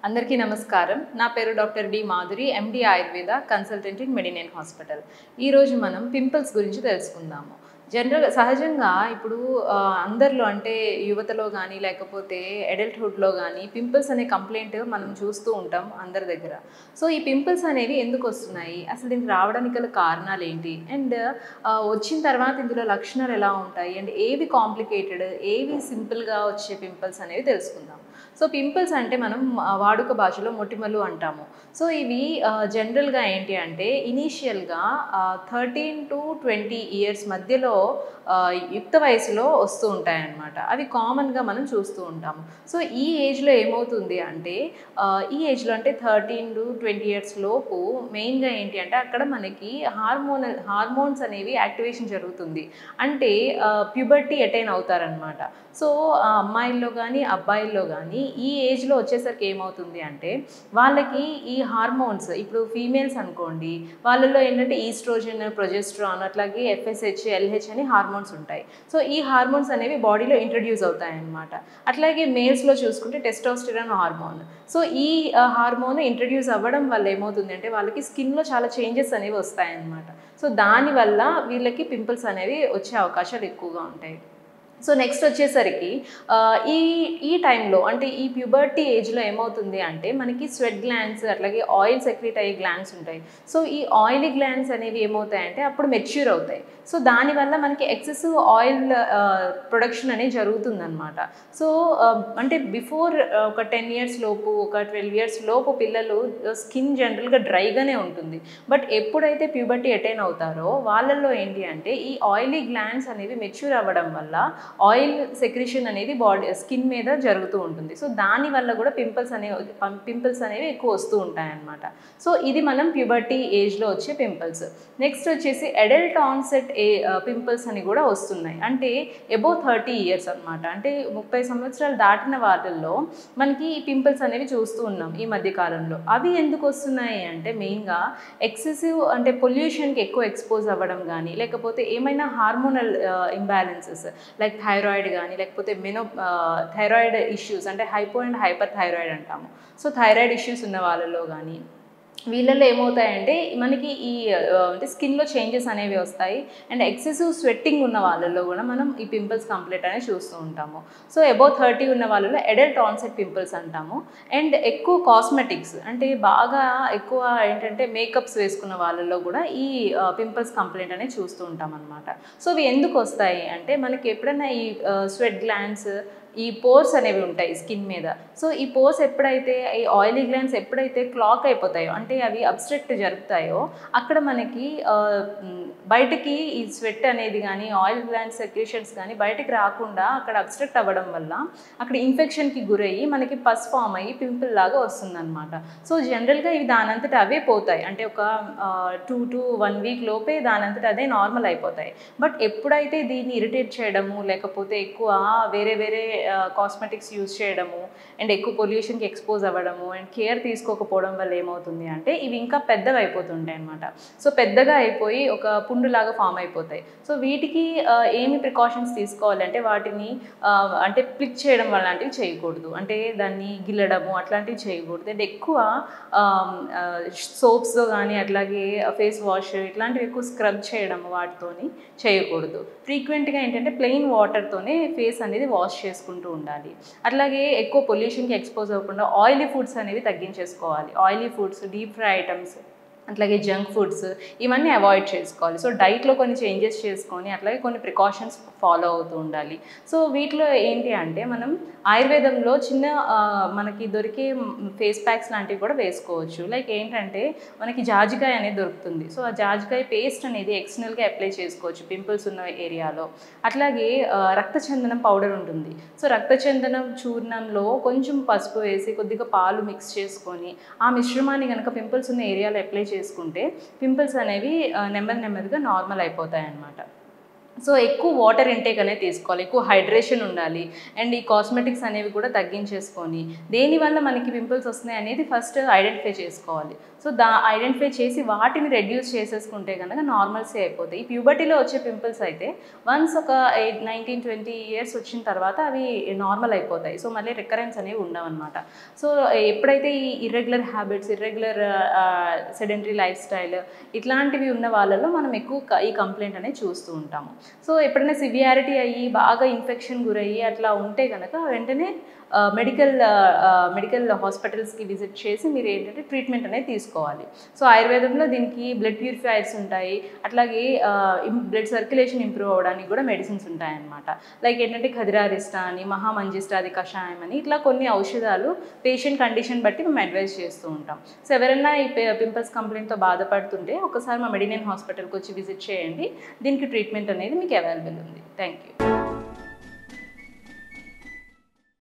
అందరికీ నమస్కారం. నా పేరు doctor D Madhuri, MD Ayurveda, consultant in Medinine hospital. ఈరోజు మనం పింపుల్స్ గురించి తెలుసుకుందాము. సహజంగా ఇప్పుడు అందరిలో అంటే యువతలో కానీ లేకపోతే అడల్ట్‌హుడ్‌లో కానీ పింపుల్స్ అనే కంప్లెయింట్ మనం చూస్తూ ఉంటాం అందరి దగ్గర. సో ఈ పింపుల్స్ అనేవి ఎందుకు వస్తున్నాయి? అసలు దీనికి రావడానికి గల కారణాలు ఏంటి? అండ్ వచ్చిన తర్వాత ఇందులో లక్షణాలు ఎలా ఉంటాయి? అండ్ ఏవి కాంప్లికేటెడ్, ఏవి సింపుల్‌గా వచ్చే పింపుల్స్ అనేవి తెలుసుకుందాం. సో పింపుల్స్ అంటే మనం వాడుక భాషలో మొటిమలు అంటాము. సో ఇవి జనరల్‌గా ఏంటి అంటే ఇనీషియల్‌గా 13-20 ఇయర్స్ మధ్యలో యుక్త వయసులో వస్తూ ఉంటాయన్నమాట. అవి కామన్‌గా మనం చూస్తూ ఉంటాము. సో ఈ ఏజ్‌లో ఏమవుతుంది అంటే ఈ ఏజ్‌లో అంటే 13-20 ఇయర్స్ లోపు మెయిన్‌గా ఏంటి అంటే అక్కడ మనకి హార్మోన్స్ అనేవి యాక్టివేషన్ జరుగుతుంది. అంటే ప్యూబర్టీ అటైన్ అవుతారనమాట. సో అమ్మాయిల్లో కానీ అబ్బాయిల్లో కానీ ఈ ఏజ్‌లో వచ్చేసరికి ఏమవుతుంది అంటే వాళ్ళకి ఈ హార్మోన్స్ ఇప్పుడు ఫీమేల్స్ అనుకోండి వాళ్ళలో ఏంటంటే ఈస్ట్రోజన్, ప్రొజెస్ట్రాన్ అట్లాగే ఎఫ్ఎస్హెచ్, ఎల్హెచ్ అని హార్మోన్స్ ఉంటాయి. సో ఈ హార్మోన్స్ అనేవి బాడీలో ఇంట్రడ్యూస్ అవుతాయన్నమాట. అట్లాగే మేల్స్‌లో చూసుకుంటే టెస్టోస్టెరాన్ హార్మోన్. సో ఈ హార్మోన్ ఇంట్రడ్యూస్ అవ్వడం వల్ల ఏమవుతుంది అంటే వాళ్ళకి స్కిన్‌లో చాలా చేంజెస్ అనేవి వస్తాయన్నమాట. సో దానివల్ల వీళ్ళకి పింపుల్స్ అనేవి వచ్చే అవకాశాలు ఎక్కువగా ఉంటాయి. సో నెక్స్ట్ వచ్చేసరికి ఈ ఈ టైంలో అంటే ఈ ప్యూబర్టీ ఏజ్‌లో ఏమవుతుంది అంటే మనకి స్వెట్ గ్లాండ్స్ అట్లాగే ఆయిల్ సెక్రీట్ అయ్యే గ్లాండ్స్ ఉంటాయి. సో ఈ ఆయిలీ గ్లాండ్స్ అనేవి ఏమవుతాయంటే అప్పుడు మెచ్యూర్ అవుతాయి. సో దానివల్ల మనకి ఎక్సెసివ్ ఆయిల్ ప్రొడక్షన్ అనేది జరుగుతుందన్నమాట. సో అంటే బిఫోర్ ఒక 10 ఇయర్స్ లోపు, ఒక 12 ఇయర్స్ లోపు పిల్లలు స్కిన్ జనరల్‌గా డ్రైగానే ఉంటుంది. బట్ ఎప్పుడైతే ప్యూబర్టీ అటైన్ అవుతారో వాళ్ళల్లో ఏంటి అంటే ఈ ఆయిలీ గ్లాండ్స్ అనేవి మెచ్యూర్ అవ్వడం వల్ల ఆయిల్ సెక్రీషన్ అనేది స్కిన్ మీద జరుగుతూ ఉంటుంది. సో దానివల్ల కూడా పింపుల్స్ అనేవి ఎక్కువ వస్తూ ఉంటాయన్నమాట. సో ఇది మనం ప్యూబర్టీ ఏజ్‌లో వచ్చే పింపుల్స్. నెక్స్ట్ వచ్చేసి అడల్ట్ ఆన్సెట్ పింపుల్స్ అని కూడా వస్తున్నాయి. అంటే అబోవ్ 30 ఇయర్స్ అనమాట. అంటే 30 సంవత్సరాలు దాటిన వాళ్ళల్లో మనకి ఈ పింపుల్స్ అనేవి చూస్తూ ఉన్నాం ఈ మధ్య కాలంలో. అవి ఎందుకు వస్తున్నాయి అంటే మెయిన్‌గా ఎక్సెసివ్ అంటే పొల్యూషన్‌కి ఎక్కువ ఎక్స్‌పోజ్ అవ్వడం కానీ లేకపోతే ఏమైనా హార్మోనల్ ఇంబాలెన్సెస్ లైక్ థైరాయిడ్ కానీ లేకపోతే థైరాయిడ్ ఇష్యూస్ అంటే హైపో అండ్ హైపర్ థైరాయిడ్ అంటాము. సో థైరాయిడ్ ఇష్యూస్ ఉన్న వాళ్ళలో కానీ వీళ్ళల్లో ఏమవుతాయంటే మనకి ఈ అంటే స్కిన్‌లో చేంజెస్ అనేవి వస్తాయి. అండ్ ఎక్సెసివ్ స్వెట్టింగ్ ఉన్న వాళ్ళలో కూడా మనం ఈ పింపుల్స్ కంప్లెయింట్ అనేది చూస్తూ ఉంటాము. సో అబోవ్ 30 ఉన్న వాళ్ళలో అడల్ట్ ఆన్సెట్ పింపుల్స్ అంటాము. అండ్ ఎక్కువ కాస్మెటిక్స్ అంటే బాగా ఎక్కువ ఏంటంటే మేకప్స్ వేసుకున్న వాళ్ళలో కూడా ఈ పింపుల్స్ కంప్లెయింట్ అనేది చూస్తూ ఉంటామన్నమాట. సో ఇవి ఎందుకు వస్తాయి అంటే మనకి ఎప్పుడైనా ఈ స్వెట్ గ్లాండ్స్ ఈ పోర్స్ అనేవి ఉంటాయి స్కిన్ మీద. సో ఈ పోర్స్ ఎప్పుడైతే ఈ ఆయిలీ గ్లాండ్స్ ఎప్పుడైతే క్లాక్ అయిపోతాయో అంటే అవి అబ్స్ట్రక్ట్ జరుగుతాయో అక్కడ మనకి బయటకి ఈ స్వెట్ అనేది కానీ ఆయిల్ గ్లాండ్ సెక్రేషన్స్ కానీ బయటకి రాకుండా అక్కడ అబ్స్ట్రక్ట్ అవ్వడం వల్ల అక్కడ ఇన్ఫెక్షన్కి గురయ్యి మనకి పస్ ఫామ్ అయ్యి పింపుల్ లాగా వస్తుందన్నమాట. సో జనరల్గా ఇవి దానంతట అవే పోతాయి. అంటే ఒక 2 to 1 వీక్ లోపే దానంతట అదే నార్మల్ అయిపోతాయి. బట్ ఎప్పుడైతే దీన్ని ఇరిటేట్ చేయడము లేకపోతే ఎక్కువ వేరే వేరే కాస్మెటిక్స్ యూజ్ చేయడము అండ్ ఎక్కువ పొల్యూషన్కి ఎక్స్పోజ్ అవ్వడము అండ్ కేర్ తీసుకోకపోవడం వల్ల ఏమవుతుంది అంటే ఇవి ఇంకా పెద్దగా అయిపోతుంటాయి అన్నమాట. సో పెద్దగా అయిపోయి ఒక పుండులాగా ఫామ్ అయిపోతాయి. సో వీటికి ఏమి ప్రికాషన్స్ తీసుకోవాలంటే వాటిని అంటే ప్లిక్ చేయడం అలాంటివి చేయకూడదు. అంటే దాన్ని గిల్లడము అట్లాంటివి చేయకూడదు. అండ్ ఎక్కువ సోప్స్తో కానీ అట్లాగే ఫేస్ వాష్ ఇట్లాంటివి ఎక్కువ స్క్రబ్ చేయడం వాటితోని చేయకూడదు. ఫ్రీక్వెంట్గా ఏంటంటే ప్లెయిన్ వాటర్తోనే ఫేస్ అనేది వాష్ చేసుకుంటూ ఉండాలి. అట్లాగే ఎక్కువ పొల్యూషన్కి ఎక్స్పోజ్ అవ్వకుండా ఆయిలీ ఫుడ్స్ అనేవి తగ్గించేసుకోవాలి. Oily foods, deep fry items అట్లాగే జంక్ ఫుడ్స్ ఇవన్నీ అవాయిడ్ చేసుకోవాలి. సో డైట్లో కొన్ని చేంజెస్ చేసుకొని అట్లాగే కొన్ని ప్రికాషన్స్ ఫాలో అవుతూ ఉండాలి. సో వీటిలో ఏంటి అంటే మనం ఆయుర్వేదంలో చిన్న మనకి దొరికే ఫేస్ ప్యాక్స్ లాంటివి కూడా వేసుకోవచ్చు. లైక్ ఏంటంటే మనకి జాజికాయ అనేది దొరుకుతుంది. సో ఆ జాజికాయ పేస్ట్ అనేది ఎక్స్టర్నల్గా అప్లై చేసుకోవచ్చు పింపుల్స్ ఉన్న ఏరియాలో. అట్లాగే రక్తచందనం పౌడర్ ఉంటుంది. సో రక్తచందనం చూర్ణంలో కొంచెం పసుపు వేసి కొద్దిగా పాలు మిక్స్ చేసుకొని ఆ మిశ్రమాన్ని కనుక పింపుల్స్ ఉన్న ఏరియాలో అప్లై చేసుకుంటే పింపుల్స్ అనేవి నెమ్మదిగా నార్మల్ అయిపోతాయి అన్నమాట. సో ఎక్కువ వాటర్ ఇంటేక్ అనేది తీసుకోవాలి, ఎక్కువ హైడ్రేషన్ ఉండాలి. అండ్ ఈ కాస్మెటిక్స్ అనేవి కూడా తగ్గించేసుకొని దేనివల్ల మనకి పింపుల్స్ వస్తున్నాయి అనేది ఫస్ట్ ఐడెంటిఫై చేసుకోవాలి. సో ఐడెంటిఫై చేసి వాటిని రెడ్యూస్ చేసేసుకుంటే కనుక నార్మల్సీ అయిపోతాయి. ఈ ప్యూబర్టీలో వచ్చే పింపుల్స్ అయితే వన్స్ ఒక 19-20 ఇయర్స్ వచ్చిన తర్వాత అవి నార్మల్ అయిపోతాయి. సో మళ్ళీ రికరెన్స్ అనేవి ఉండవన్నమాట. సో ఎప్పుడైతే ఈ irregular habits, irregular sedentary life style ఇట్లాంటివి ఉన్న వాళ్ళలో మనం ఎక్కువ ఈ కంప్లైంట్ అనేది చూస్తూ ఉంటాము. సో ఎప్పుడైనా సివియారిటీ అయ్యి బాగా ఇన్ఫెక్షన్ గురయ్యి అట్లా ఉంటే కనుక వెంటనే మెడికల్ హాస్పిటల్స్కి విజిట్ చేసి మీరు ఏంటంటే ట్రీట్మెంట్ అనేది తీసుకోవాలి. సో ఆయుర్వేదంలో దీనికి బ్లడ్ ప్యూరిఫైయర్స్ ఉంటాయి, అట్లాగే బ్లడ్ సర్క్యులేషన్ ఇంప్రూవ్ అవ్వడానికి కూడా మెడిసిన్స్ ఉంటాయన్నమాట. లైక్ ఏంటంటే ఖదిరారిష్ట అని, మహామంజిష్టాది కషాయం అని, ఇట్లా కొన్ని ఔషధాలు పేషెంట్ కండిషన్ బట్టి మేము అడ్వైజ్ చేస్తూ ఉంటాం. సో ఎవరైనా ఈ పింపుల్స్ కంప్లైంట్తో బాధపడుతుంటే ఒకసారి మా మెడినైన్ హాస్పిటల్కి వచ్చి విజిట్ చేయండి. దీనికి ట్రీట్మెంట్ అనేది మీకు అవైలబుల్ ఉంది. Thank you.